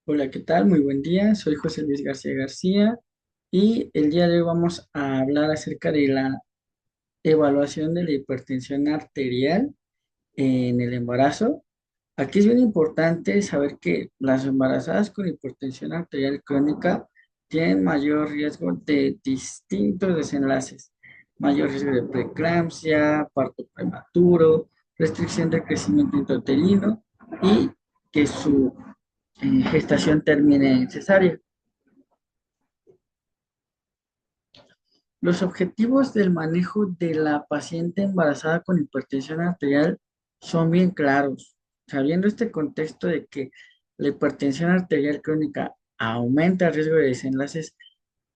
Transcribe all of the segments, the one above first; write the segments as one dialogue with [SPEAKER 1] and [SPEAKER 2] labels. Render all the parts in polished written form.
[SPEAKER 1] Hola, ¿qué tal? Muy buen día. Soy José Luis García García y el día de hoy vamos a hablar acerca de la evaluación de la hipertensión arterial en el embarazo. Aquí es bien importante saber que las embarazadas con hipertensión arterial crónica tienen mayor riesgo de distintos desenlaces, mayor riesgo de preeclampsia, parto prematuro, restricción del crecimiento intrauterino y que su gestación termine en cesárea. Los objetivos del manejo de la paciente embarazada con hipertensión arterial son bien claros. Sabiendo este contexto de que la hipertensión arterial crónica aumenta el riesgo de desenlaces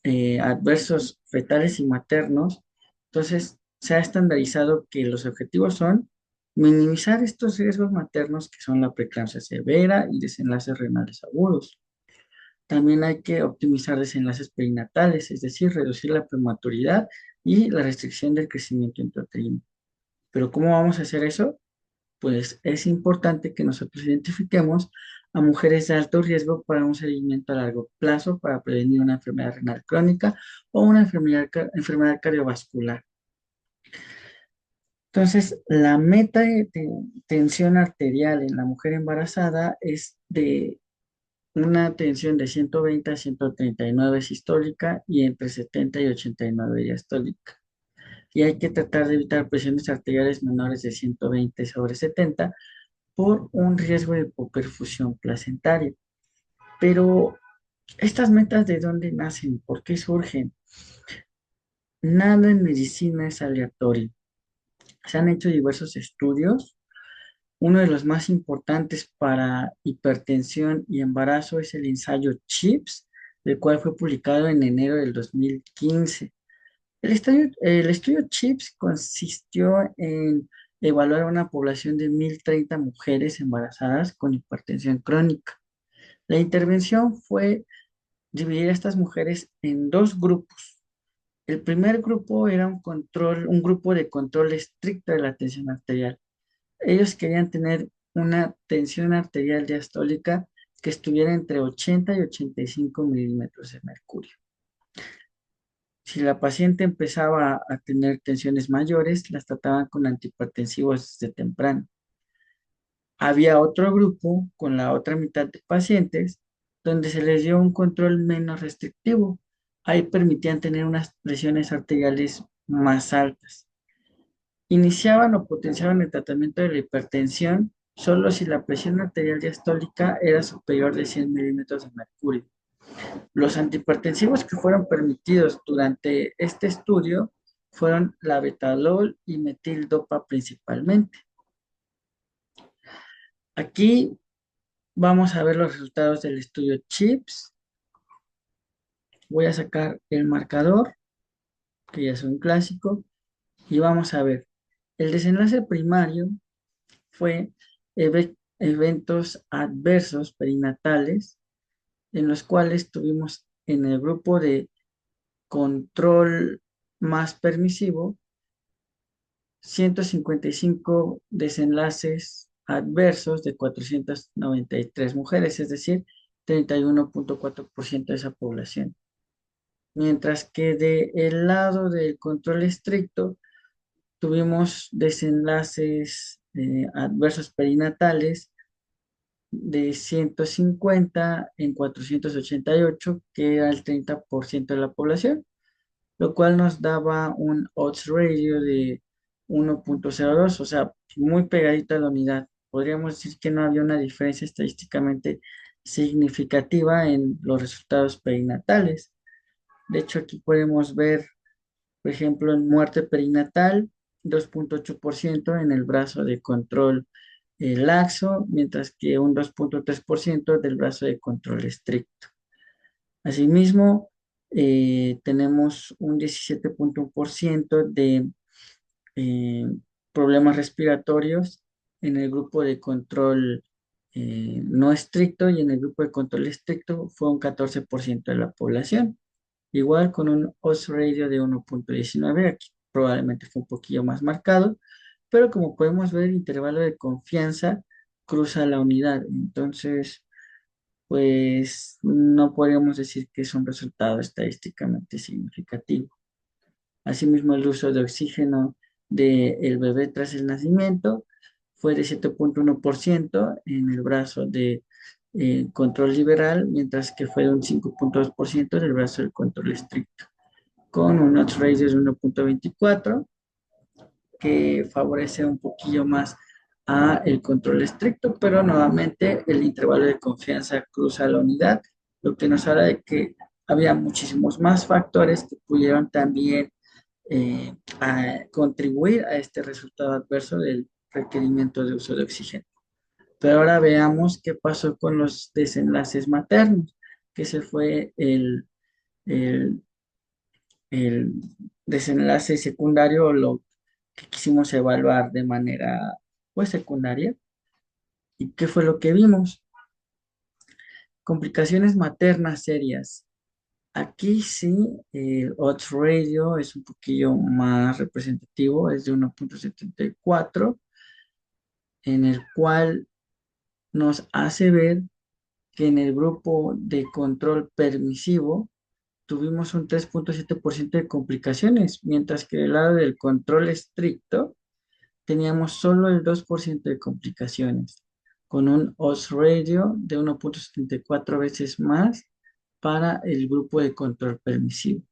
[SPEAKER 1] adversos fetales y maternos, entonces se ha estandarizado que los objetivos son minimizar estos riesgos maternos que son la preeclampsia severa y desenlaces renales agudos. También hay que optimizar desenlaces perinatales, es decir, reducir la prematuridad y la restricción del crecimiento intrauterino. Pero ¿cómo vamos a hacer eso? Pues es importante que nosotros identifiquemos a mujeres de alto riesgo para un seguimiento a largo plazo para prevenir una enfermedad renal crónica o una enfermedad cardiovascular. Entonces, la meta de tensión arterial en la mujer embarazada es de una tensión de 120 a 139 sistólica y entre 70 y 89 diastólica. Y hay que tratar de evitar presiones arteriales menores de 120 sobre 70 por un riesgo de hipoperfusión placentaria. Pero, ¿estas metas de dónde nacen? ¿Por qué surgen? Nada en medicina es aleatorio. Se han hecho diversos estudios. Uno de los más importantes para hipertensión y embarazo es el ensayo CHIPS, el cual fue publicado en enero del 2015. El estudio CHIPS consistió en evaluar a una población de 1.030 mujeres embarazadas con hipertensión crónica. La intervención fue dividir a estas mujeres en dos grupos. El primer grupo era un grupo de control estricto de la tensión arterial. Ellos querían tener una tensión arterial diastólica que estuviera entre 80 y 85 milímetros de mercurio. Si la paciente empezaba a tener tensiones mayores, las trataban con antihipertensivos desde temprano. Había otro grupo con la otra mitad de pacientes donde se les dio un control menos restrictivo. Ahí permitían tener unas presiones arteriales más altas. Iniciaban o potenciaban el tratamiento de la hipertensión solo si la presión arterial diastólica era superior de 100 milímetros de mercurio. Los antihipertensivos que fueron permitidos durante este estudio fueron la betalol y metildopa principalmente. Aquí vamos a ver los resultados del estudio CHIPS. Voy a sacar el marcador, que ya es un clásico, y vamos a ver. El desenlace primario fue eventos adversos perinatales, en los cuales tuvimos en el grupo de control más permisivo 155 desenlaces adversos de 493 mujeres, es decir, 31,4% de esa población. Mientras que del lado del control estricto tuvimos desenlaces adversos perinatales de 150 en 488, que era el 30% de la población, lo cual nos daba un odds ratio de 1,02, o sea, muy pegadito a la unidad. Podríamos decir que no había una diferencia estadísticamente significativa en los resultados perinatales. De hecho, aquí podemos ver, por ejemplo, en muerte perinatal, 2,8% en el brazo de control laxo, mientras que un 2,3% del brazo de control estricto. Asimismo, tenemos un 17,1% de eh, problemas respiratorios en el grupo de control no estricto, y en el grupo de control estricto fue un 14% de la población. Igual con un odds ratio de 1,19, aquí probablemente fue un poquillo más marcado, pero como podemos ver, el intervalo de confianza cruza la unidad. Entonces, pues no podríamos decir que es un resultado estadísticamente significativo. Asimismo, el uso de oxígeno del bebé tras el nacimiento fue de 7,1% en el brazo de control liberal, mientras que fue de un 5,2% en el brazo del control estricto, con un odds ratio de 1,24, que favorece un poquillo más a el control estricto, pero nuevamente el intervalo de confianza cruza la unidad, lo que nos habla de que había muchísimos más factores que pudieron también a contribuir a este resultado adverso del requerimiento de uso de oxígeno. Pero ahora veamos qué pasó con los desenlaces maternos, que se fue el, el desenlace secundario, o lo que quisimos evaluar de manera pues secundaria. ¿Y qué fue lo que vimos? Complicaciones maternas serias. Aquí sí, el odds ratio es un poquillo más representativo, es de 1,74, en el cual nos hace ver que en el grupo de control permisivo tuvimos un 3,7% de complicaciones, mientras que del lado del control estricto teníamos solo el 2% de complicaciones, con un odds ratio de 1,74 veces más para el grupo de control permisivo.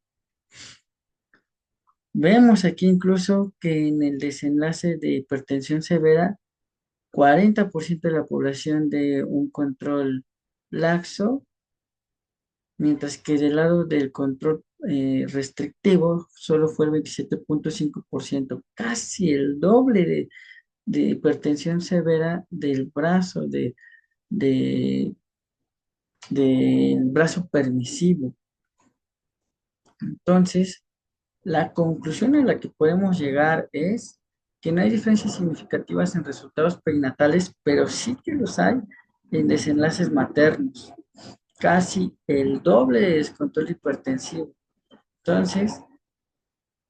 [SPEAKER 1] Vemos aquí incluso que en el desenlace de hipertensión severa, 40% de la población de un control laxo, mientras que del lado del control restrictivo solo fue el 27,5%, casi el doble de hipertensión severa del de- del brazo permisivo. Entonces, la conclusión a la que podemos llegar es que no hay diferencias significativas en resultados perinatales, pero sí que los hay en desenlaces maternos, casi el doble de descontrol hipertensivo. Entonces,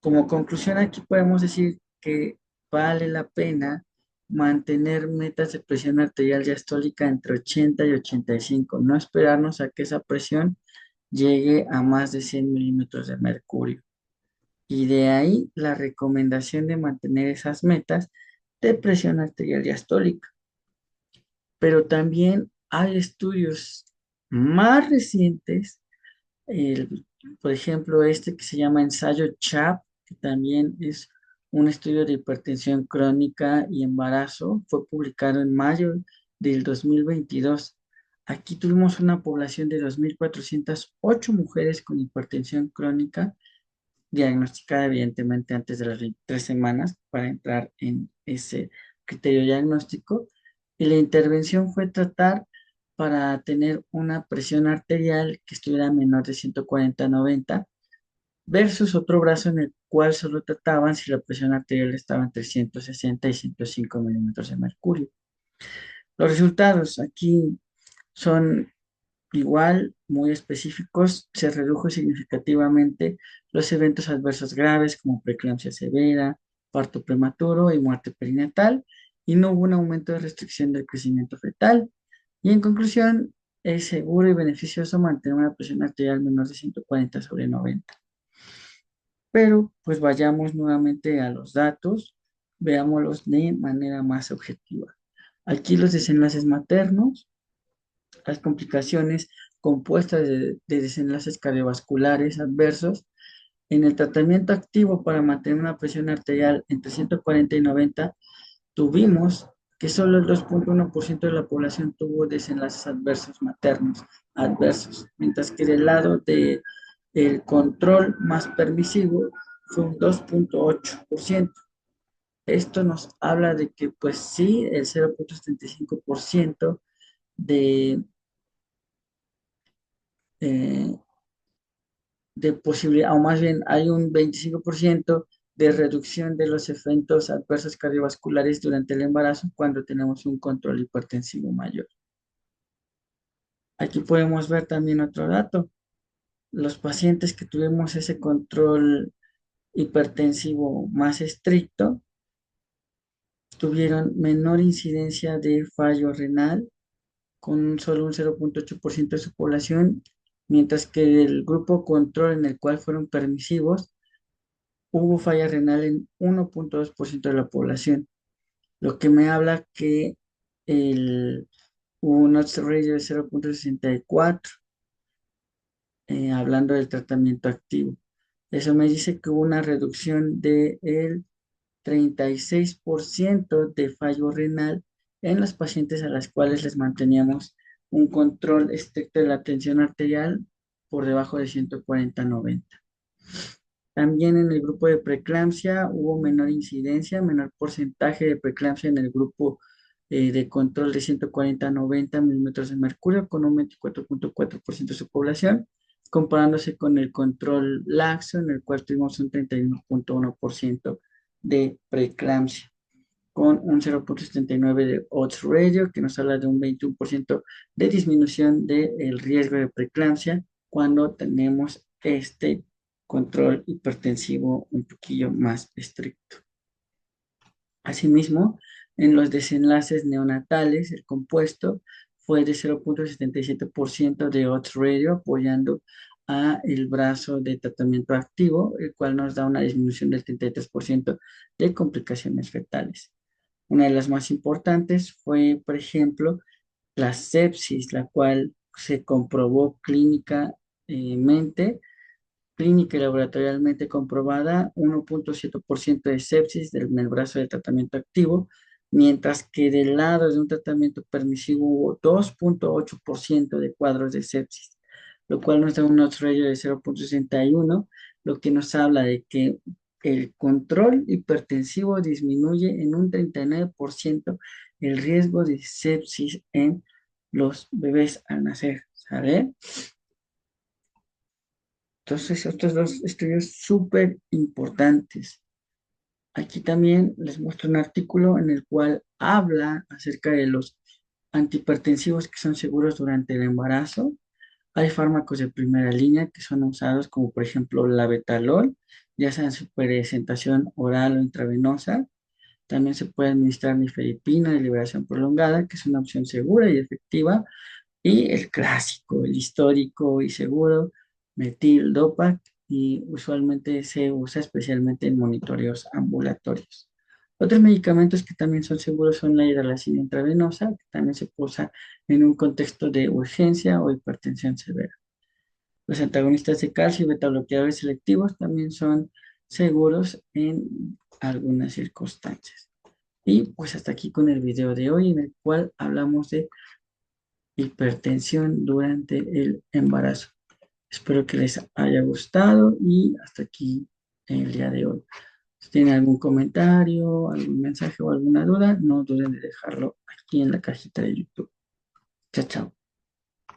[SPEAKER 1] como conclusión aquí podemos decir que vale la pena mantener metas de presión arterial diastólica entre 80 y 85, no esperarnos a que esa presión llegue a más de 100 milímetros de mercurio. Y de ahí la recomendación de mantener esas metas de presión arterial diastólica. Pero también hay estudios más recientes, el- por ejemplo, este que se llama ensayo CHAP, que también es un estudio de hipertensión crónica y embarazo, fue publicado en mayo del 2022. Aquí tuvimos una población de 2,408 mujeres con hipertensión crónica diagnosticada evidentemente antes de las 23 semanas para entrar en ese criterio diagnóstico. Y la intervención fue tratar para tener una presión arterial que estuviera menor de 140/90 versus otro brazo en el cual solo trataban si la presión arterial estaba entre 160 y 105 milímetros de mercurio. Los resultados aquí son igual, muy específicos. Se redujo significativamente los eventos adversos graves como preeclampsia severa, parto prematuro y muerte perinatal, y no hubo un aumento de restricción del crecimiento fetal. Y en conclusión, es seguro y beneficioso mantener una presión arterial menor de 140/90. Pero pues vayamos nuevamente a los datos, veámoslos de manera más objetiva. Aquí los desenlaces maternos, las complicaciones compuestas de desenlaces cardiovasculares adversos. En el tratamiento activo para mantener una presión arterial entre 140 y 90, tuvimos que solo el 2,1% de la población tuvo desenlaces adversos maternos adversos, mientras que del lado de el control más permisivo fue un 2,8%. Esto nos habla de que, pues sí, el 0,75% de eh, de posibilidad, o más bien hay un 25% de reducción de los eventos adversos cardiovasculares durante el embarazo cuando tenemos un control hipertensivo mayor. Aquí podemos ver también otro dato. Los pacientes que tuvimos ese control hipertensivo más estricto tuvieron menor incidencia de fallo renal con solo un 0,8% de su población, mientras que el grupo control en el cual fueron permisivos, hubo falla renal en 1,2% de la población, lo que me habla que el, hubo un odds ratio de 0,64, hablando del tratamiento activo. Eso me dice que hubo una reducción del 36% de fallo renal en los pacientes a las cuales les manteníamos un control estricto de la tensión arterial por debajo de 140/90. También en el grupo de preeclampsia hubo menor incidencia, menor porcentaje de preeclampsia en el grupo de control de 140/90 milímetros de mercurio con un 24,4% de su población, comparándose con el control laxo en el cual tuvimos un 31,1% de preeclampsia, con un 0,79 de odds ratio, que nos habla de un 21% de disminución del riesgo de preeclampsia cuando tenemos este control hipertensivo un poquillo más estricto. Asimismo, en los desenlaces neonatales, el compuesto fue de 0,77% de odds ratio, apoyando a el brazo de tratamiento activo, el cual nos da una disminución del 33% de complicaciones fetales. Una de las más importantes fue, por ejemplo, la sepsis, la cual se comprobó clínica y laboratorialmente comprobada, 1,7% de sepsis en el brazo de tratamiento activo, mientras que del lado de un tratamiento permisivo hubo 2,8% de cuadros de sepsis, lo cual nos da un odds ratio de 0,61, lo que nos habla de que el control hipertensivo disminuye en un 39% el riesgo de sepsis en los bebés al nacer, ¿sale? Entonces, estos dos estudios súper importantes. Aquí también les muestro un artículo en el cual habla acerca de los antihipertensivos que son seguros durante el embarazo. Hay fármacos de primera línea que son usados como por ejemplo la betalol, ya sea en su presentación oral o intravenosa. También se puede administrar nifedipina de liberación prolongada, que es una opción segura y efectiva. Y el clásico, el histórico y seguro, metil dopac, y usualmente se usa especialmente en monitoreos ambulatorios. Otros medicamentos que también son seguros son la hidralazina intravenosa, que también se puede usar en un contexto de urgencia o hipertensión severa. Los antagonistas de calcio y betabloqueadores selectivos también son seguros en algunas circunstancias. Y pues hasta aquí con el video de hoy en el cual hablamos de hipertensión durante el embarazo. Espero que les haya gustado y hasta aquí el día de hoy. Si tienen algún comentario, algún mensaje o alguna duda, no duden de dejarlo aquí en la cajita de YouTube. Chao, chao.